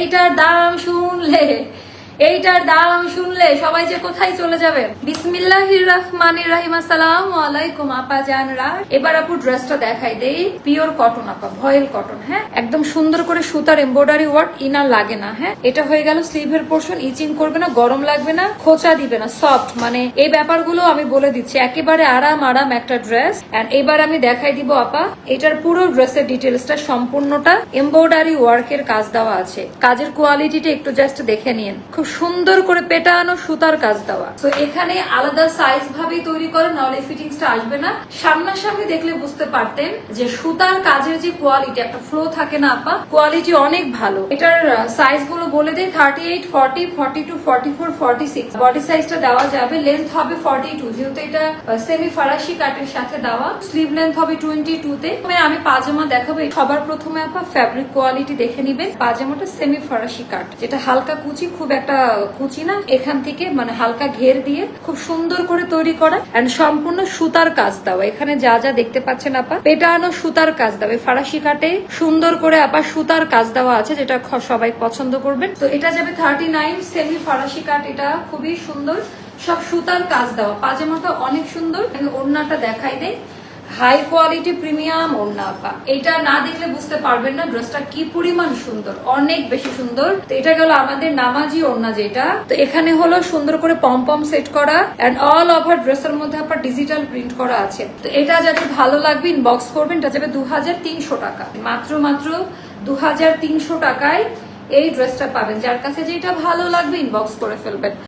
এইটার দাম শুনলে সবাই যে কোথায় চলে যাবে। বিসমিল্লাহির রহমানির রহিম। আসসালামু আলাইকুম আপা জানরা। এবার আপু ড্রেসটা দেখাই দেই। পিওর কটন আপা, ভয়েল কটন। হ্যাঁ, একদম সুন্দর করে সুতার এমব্রয়ডারি ওয়ার্ক, ইনার লাগে না। হ্যাঁ, এটা হয়ে গেল স্লিভের পোর্শন। ইচিং করবে না, গরম লাগবে না, খোঁচা দিবে না, সফট। মানে এই ব্যাপারগুলো আমি বলে দিচ্ছি, একেবারে আরাম একটা ড্রেস। এন্ড এবার আমি দেখাই দিব আপা এটার পুরো ড্রেসের ডিটেলসটা, সম্পূর্ণটা এমব্রয়ডারি ওয়ার্কের কাজ দেওয়া আছে। কাজের কোয়ালিটিটা একটু জাস্ট দেখে নিন, খুব সুন্দর করে পেটানো সুতার কাজ দেওয়া। তো এখানে আলাদা সাইজ ভাবেই তৈরি করে, নাহলে ফিটিংসটা আসবে না। সামনাসামনি দেখলে বুঝতে পারতেন যে সুতার কাজের যে কোয়ালিটি, একটা ফ্লো থাকে না আপা, কোয়ালিটি অনেক ভালো। এটার সাইজ গুলো বলে দেই, 38, 40, 42, 44, 46 বডি সাইজটা দেওয়া যাবে। লেন্থ হবে 42, যেহেতু এটা সেমি ফরাসি কাটের সাথে দেওয়া। স্লিভ লেন্থ হবে 22 তে। আমি পাজামা দেখাবো। সবার প্রথমে আপা ফ্যাব্রিক কোয়ালিটি দেখে নিবেন। পাজামাটা সেমি ফরাসি কাট, যেটা হালকা কুচি, খুব একটা কুচি না, এখান থেকে মানে হালকা ঘের দিয়ে খুব সুন্দর করে তৈরি করা। এন্ড সম্পূর্ণ সুতার কাজ দেওয়া। এখানে যা যা দেখতে পাচ্ছেন আপা, পেটানো সুতার কাজ দেওয়া। ফরাসি কাটে সুন্দর করে আপা সুতার কাজ দেওয়া আছে, যেটা সবাই পছন্দ করবেন। তো এটা যাবে 39, সেমি ফরাসি কাট। এটা খুবই সুন্দর, সব সুতার কাজ দেওয়া। পাজামাটা অনেক সুন্দর। ওড়নাটা দেখাই দেয়, হাই কোয়ালিটি প্রিমিয়াম ওড়না আপা। এটা না দেখলে বুঝতে পারবেন না ড্রেসটা কি পরিমাণ সুন্দর, অনেক বেশি সুন্দর। তো এটা গেল আমাদের নামাজি ওড়না যেটা। তো এখানে হলো সুন্দর করে পম সেট করা, এন্ড অল ওভার ড্রেসের মধ্যে আপনার ডিজিটাল প্রিন্ট করা আছে। তো এটা যাতে ভালো লাগবে ইনবক্স করবেন। এটা যাবে 2300 টাকা, মাত্র 2300 টাকায় এই ড্রেসটা পাবেন। যার কাছে যেটা ভালো লাগবে ইনবক্স করে ফেলবেন।